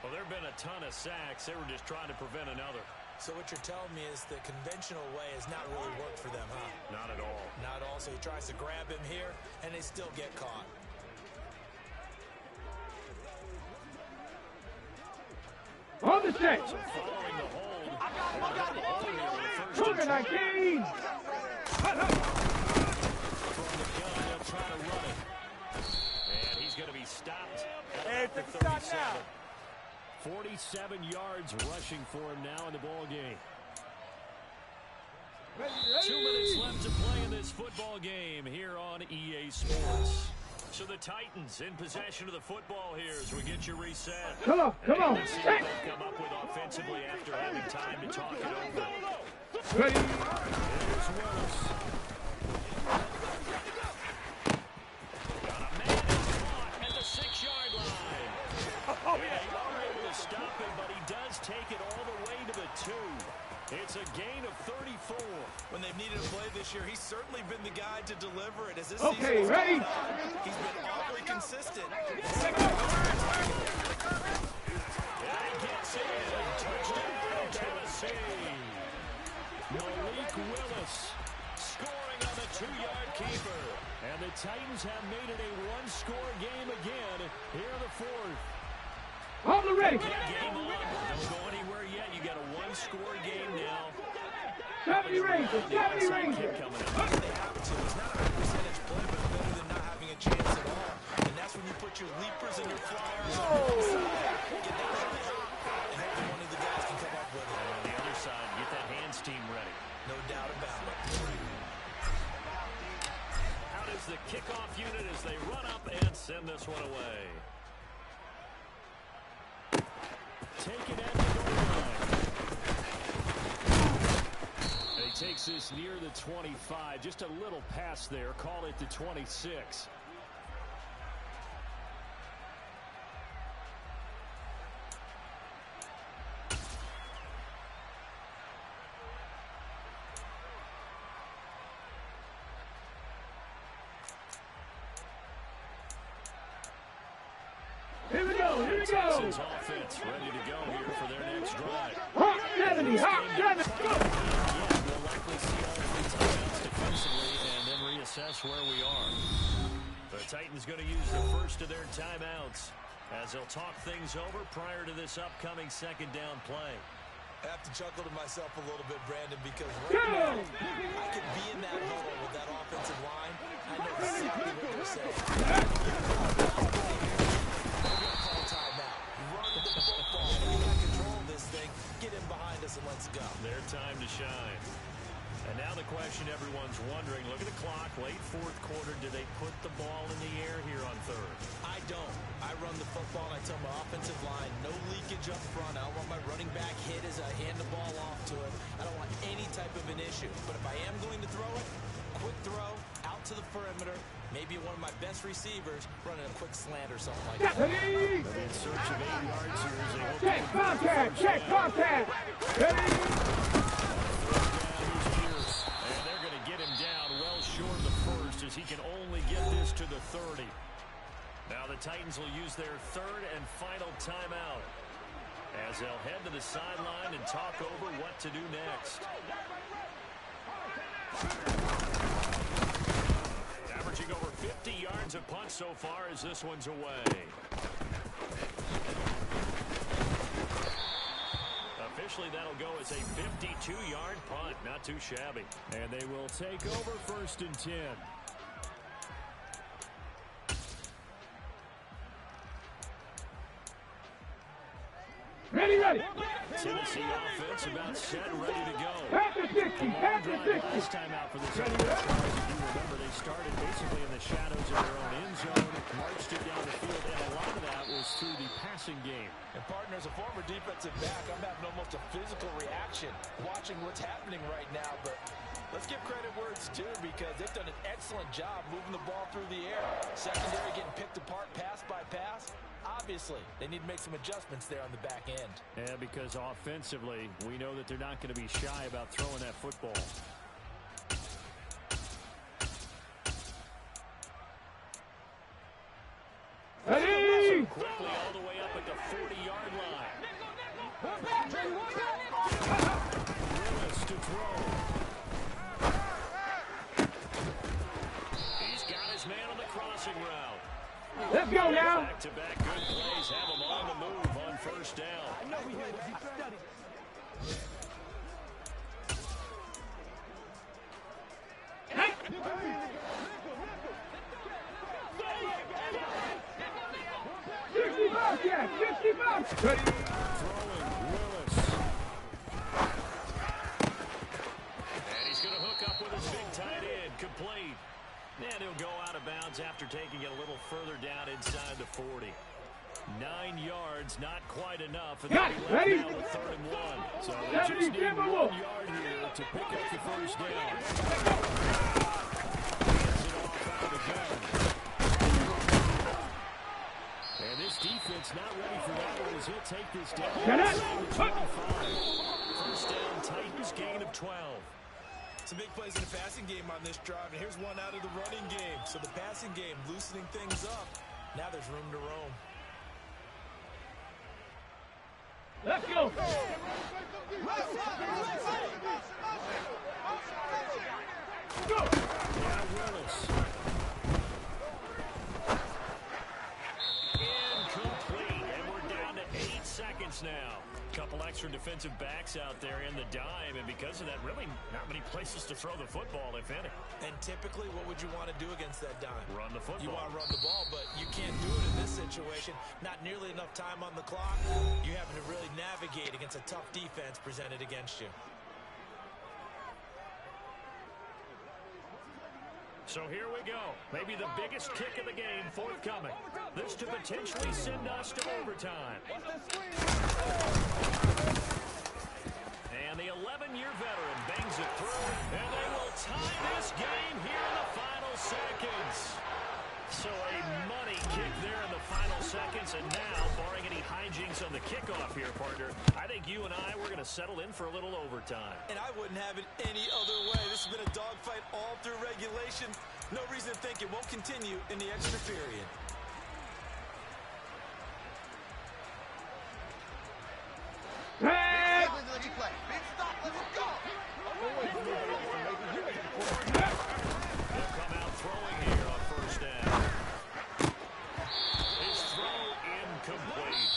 Well, there have been a ton of sacks. They were just trying to prevent another. So what you're telling me is the conventional way has not really worked for them, huh? Not at all. Not all. So he tries to grab him here, and they still get caught. On the set. So following the hold, they've got the hold here with the first Cougar and 19. 10. From the gun, they'll try to run it. And he's going to be stopped at the 37. 47 yards rushing for him now in the ball game. 2 minutes left to play in this football game here on EA Sports. So the Titans in possession of the football here as we get you reset. Come on. Come on. Let's see what they'll come up with offensively after having time to talk it over. Ready. Here's Willis. Got a man caught at the 6-yard line. Yeah, they are able to stop him, but he does take it all the way to the 2. It's a gain of 34. When they've needed a play this year, he's certainly been the guy to deliver it. As this Okay, season's ready? gone on, he's been awfully consistent. And he gets in. Touchdown, Tennessee. Malik Willis scoring on the 2-yard keeper. And the Titans have made it a 1-score game again here in the 4th. On the ready. Game on. Don't go anywhere yet. You got a 1-score game now. 70 Rangers. 70 Rangers. Kick coming up. They have to. It's not a percentage play, but better than not having a chance at all. And that's when you put your leapers and your flyers on the inside. Get that out there. And hopefully one of the guys can come up with it. And on the other side, get that hands team ready. No doubt about it. Out is the kickoff unit as they run up and send this one away. Taken at the goal line. And he takes this near the 25. Just a little pass there. Call it the 26. Here we go. Here we go. Texans offense ready to go here for their next drive. Hot 70. Hot 70. Go. Yeah, we'll likely see all 3 timeouts defensively and then reassess where we are. The Titans going to use the first of their timeouts as they'll talk things over prior to this upcoming 2nd down play. I have to chuckle to myself a little bit, Brandon, because right now, I could be in that huddle with that offensive line. I know exactly what they're saying. Call timeout. Run the football. We got control of this thing. Get in behind us and let's go. Their time to shine. And now question everyone's wondering. Look at the clock. Late fourth quarter. Do they put the ball in the air here on third? I don't. I run the football, and I tell my offensive line, no leakage up front. I don't want my running back hit as I hand the ball off to him. I don't want any type of an issue. But if I am going to throw it, quick throw, out to the perimeter, maybe one of my best receivers running a quick slant or something like that. In search of 8 yards here as they hope Check contact, check contact. Ready? And they're going to get him down well short of the first as he can only get this to the 30. Now the Titans will use their third and final timeout as they'll head to the sideline and talk over what to do next. Averaging over 50 yards a punt so far as this one's away. Officially, that'll go as a 52-yard punt. Not too shabby. And they will take over 1st and 10. Ready. Tennessee offense about set, ready to go. Pass the 60, pass the 60. Last time out for the Titans. If you remember, they started basically in the shadows of their own end zone, marched it down the field, and a lot of that was through the passing game. And partner, as a former defensive back, I'm having almost a physical reaction watching what's happening right now. But let's give credit where it's due because they've done an excellent job moving the ball through the air. Secondary getting picked apart pass by pass. Obviously, they need to make some adjustments there on the back end. Yeah, because offensively, we know that they're not going to be shy about throwing that football. Ready? Quickly all the way up at the 40-yard line. Willis to throw. He's got his man on the crossing route. Let's go now. Back-to-back good plays have him on the move on 1st down. Ready? Throwing Willis. And he's going to hook up with his big tight end. Complete. And he'll go out of bounds after taking it a little further down inside the 40. 9 yards, not quite enough. And Got it. Ready? now with 3rd and 1. So they just need 1 yard here to pick up the 1st down. Gets it off out of the gun. And this defense not ready for that one as he'll take this down. 25. 1st down, Titans gain of 12. Some big plays in the passing game on this drive, and here's one out of the running game. So the passing game loosening things up. Now there's room to roam. Let's go. Go. Now Willis. Incomplete, and we're down to 8 seconds now. Couple extra defensive backs out there in the dime, and because of that, really not many places to throw the football, if any. And typically, what would you want to do against that dime? Run the football. You want to run the ball, but you can't do it in this situation. Not nearly enough time on the clock. You having to really navigate against a tough defense presented against you. So here we go. Maybe the biggest kick of the game forthcoming. This to potentially send us to overtime. And the 11-year veteran bangs it through, and they will tie this game here in the final seconds. So a money kick there in the final seconds, and now, barring any hijinks on the kickoff here, partner, I think you and I, we're going to settle in for a little overtime. And I wouldn't have it any other way. This has been a dogfight all through regulation. No reason to think it won't continue in the extra period. Hey! They'll come out throwing here on 1st down. His throw incomplete.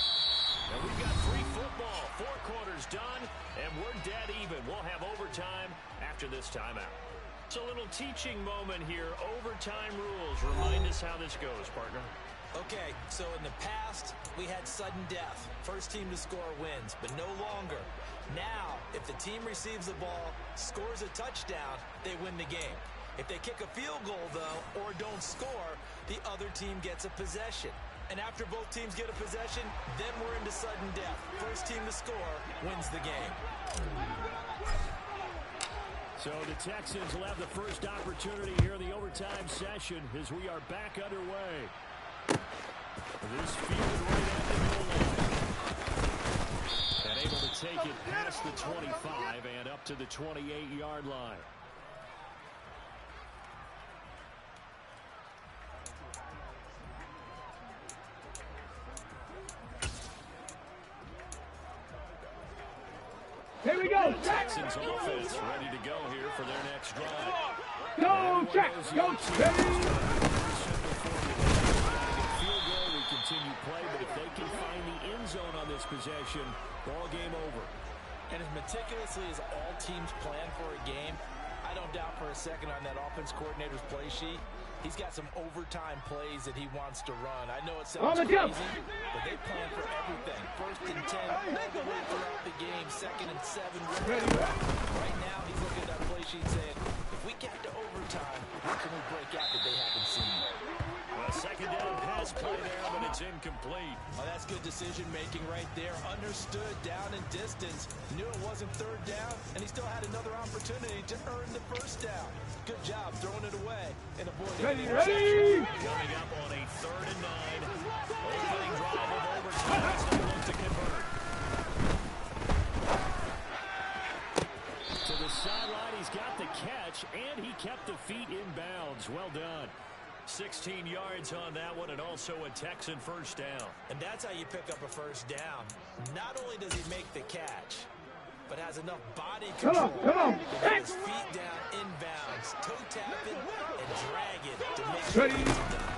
And we've got 3 football, 4 quarters done, and we're dead even. We'll have overtime after this timeout. It's a little teaching moment here. Overtime rules. Remind us how this goes, partner. Okay, so in the past, we had sudden death. First team to score wins, but no longer. Now, if the team receives the ball, scores a touchdown, they win the game. If they kick a field goal, though, or don't score, the other team gets a possession. And after both teams get a possession, then we're into sudden death. First team to score wins the game. So the Texans will have the first opportunity here in the overtime session as we are back underway. This field right at the goal line. And able to take it past the 25 and up to the 28-yard line. Here we go. Texans offense ready to go here for their next drive. Go, Jack. Go, Jack. Field goal, we continue play, but if they can find the end zone on this possession, ball game over. And as meticulously as all teams plan for a game, I don't doubt for a second on that offense coordinator's play sheet, he's got some overtime plays that he wants to run. I know it sounds crazy, but they plan for everything. 1st and 10, all the way throughout the game. 2nd and 7. Right now, he's looking at that play sheet saying, if we get to overtime, what can we break out that they haven't seen? A second down pass play there, but it's incomplete. Oh, that's good decision-making right there. Understood down and distance. Knew it wasn't 3rd down, and he still had another opportunity to earn the 1st down. Good job throwing it away and avoiding the Ready. Coming up on a 3rd and 9. Opening drive of overtime. It's not look to convert. To the sideline, he's got the catch, and he kept the feet in bounds. Well done. 16 yards on that one, and also a Texan first down. And that's how you pick up a first down. Not only does he make the catch, but has enough body control to get his feet down inbounds, toe tap it, and drag it to make sure he gets it done.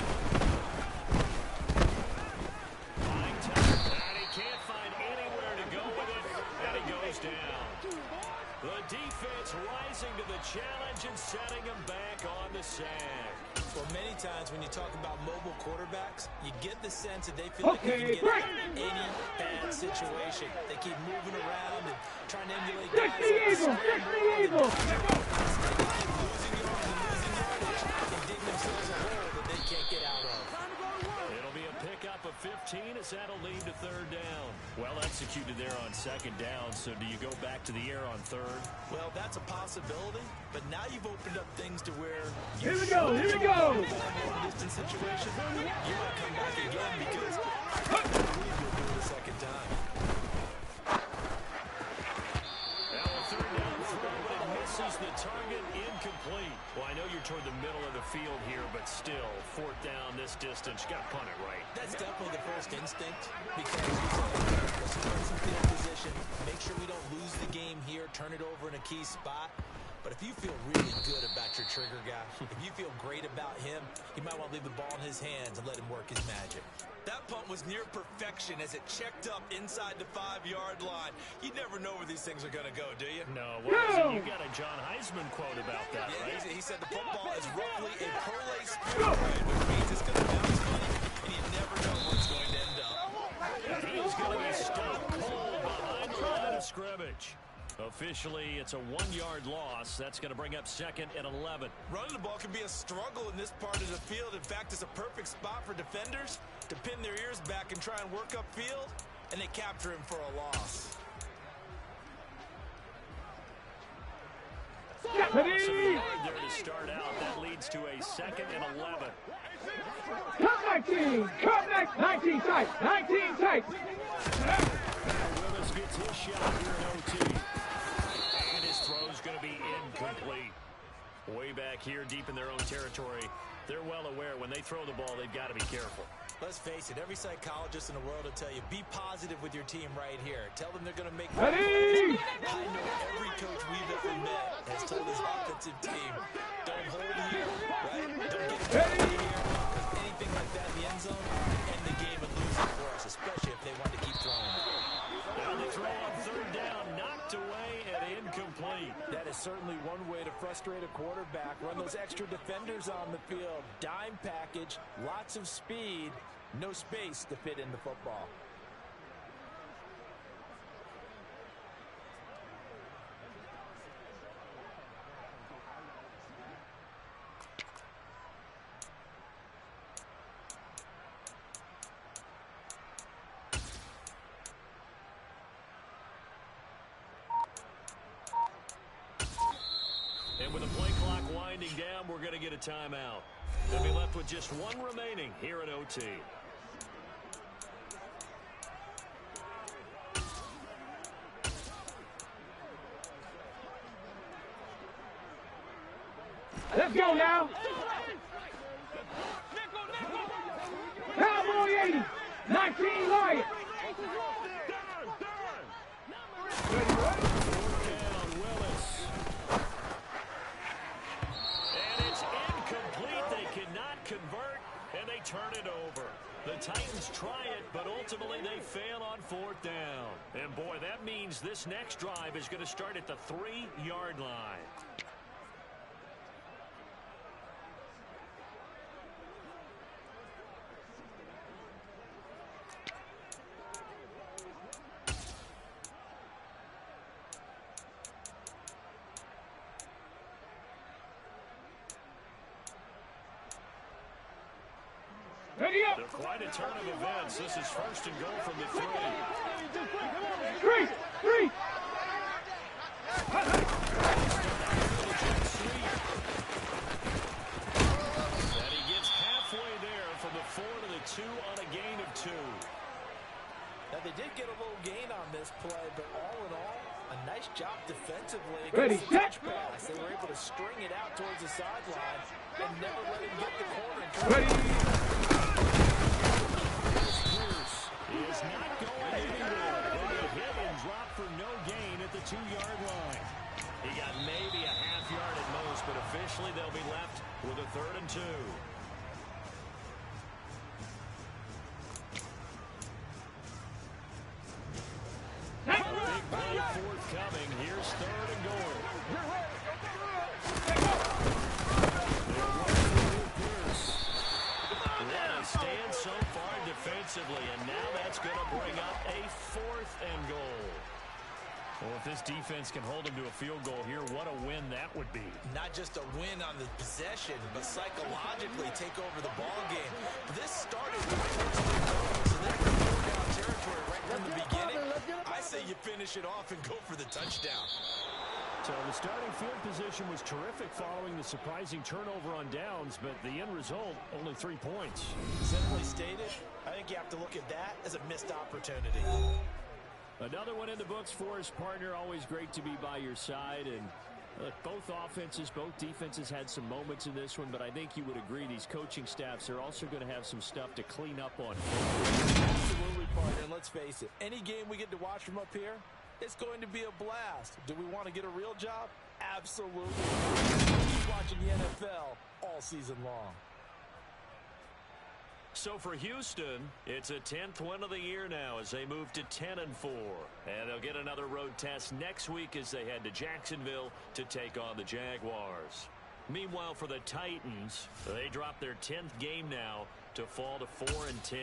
Flying time, and he can't find anywhere to go with it, and he goes down. The defense rising to the challenge and setting him back on the sag. Well, many times when you talk about mobile quarterbacks, you get the sense that they feel like they can get out of any bad situation. They keep moving around and trying to emulate guys like the Eagle. losing yardage and digging themselves a hole that they can't get out of. It'll be a pickup of 15 as that'll lead to 3rd down. Well executed there on 2nd down, so do you go back to the air on 3rd? Well, that's a possibility, but now you've opened up things to where Here we go. Here we go. distance situation, you might come back again because I believe you'll do it a second time. Now a 3rd down throw, but it misses the target, incomplete. Well, I know you're toward the middle of the field here, but still, 4th down this distance, you got to punt it right. That's definitely the first instinct because let's start some field position, make sure we don't lose the game here, turn it over in a key spot. But if you feel really good about your trigger guy, if you feel great about him, you might want to leave the ball in his hands and let him work his magic. That punt was near perfection as it checked up inside the 5-yard line. You never know where these things are going to go, do you? No, well, you got a John Heisman quote about that, right? He said the football is roughly a Perlay spring bread, which means it's going to bounce funny, and you never know where it's going to end up. He's going to be stopped cold behind the line of scrimmage. Officially, it's a 1-yard loss. That's going to bring up 2nd and 11. Running the ball can be a struggle in this part of the field. In fact, it's a perfect spot for defenders to pin their ears back and try and work upfield, and they capture him for a loss. Loss of a yard there to start out. That leads to a 2nd and 11. Come 19. Come 19 tight. 19 tight. Willis gets his shot here in OT. And his throw's going to be incomplete. Way back here, deep in their own territory, they're well aware when they throw the ball, they've got to be careful. Let's face it, every psychologist in the world will tell you, be positive with your team right here. Tell them they're going to make Ready. I know every coach we've ever met has told his offensive team, don't hold here, right? Don't get ready here. Because anything like that in the end zone, end the game and lose it for us, especially if they want to keep throwing. Down the throw on 3rd down, knocked away and incomplete. That is certainly one way to frustrate a quarterback. Run those extra defenders on the field. Dime package, lots of speed. No space to fit in the football. And with the play clock winding down, we're going to get a timeout. They'll be left with just one remaining here at OT. Let's go now. Cowboy 80, 19 Lions. Convert, and they turn it over. The Titans try it, but ultimately they fail on 4th down. And boy, that means this next drive is going to start at the 3-yard line. Ready up. They're quite a turn of events. This is 1st and goal from the 3. Three. And he gets halfway there from the 4 to the 2 on a gain of 2. Now, they did get a little gain on this play, but all in all, a nice job defensively Ready, against the set. touch pass. They were able to string it out towards the sideline and never let him get the corner. Ready. He is not going anywhere. He'll be hit and drop for no gain at the 2-yard line. He got maybe a half yard at most, but officially they'll be left with a 3rd and 2. Big play forthcoming. Here's 3rd and goal. What a stand so far defensively, and now that's going to bring up a 4th and goal. Well, if this defense can hold them to a field goal here, what a win that would be. Not just a win on the possession, but psychologically take over the ball game. This started with a first and goal, so they're in 4-down territory right from the beginning. I say you finish it off and go for the touchdown. So the starting field position was terrific following the surprising turnover on downs, but the end result, only 3 points. Simply stated, I think you have to look at that as a missed opportunity. Another one in the books for his partner. Always great to be by your side. And look, both offenses, both defenses had some moments in this one, but I think you would agree these coaching staffs are also going to have some stuff to clean up on. Absolutely, partner. And let's face it, any game we get to watch from up here, it's going to be a blast. Do we want to get a real job? Absolutely. Keep watching the NFL all season long. So for Houston, it's a 10th win of the year now as they move to 10-4. And they'll get another road test next week as they head to Jacksonville to take on the Jaguars. Meanwhile, for the Titans, they drop their 10th game now to fall to 4-10.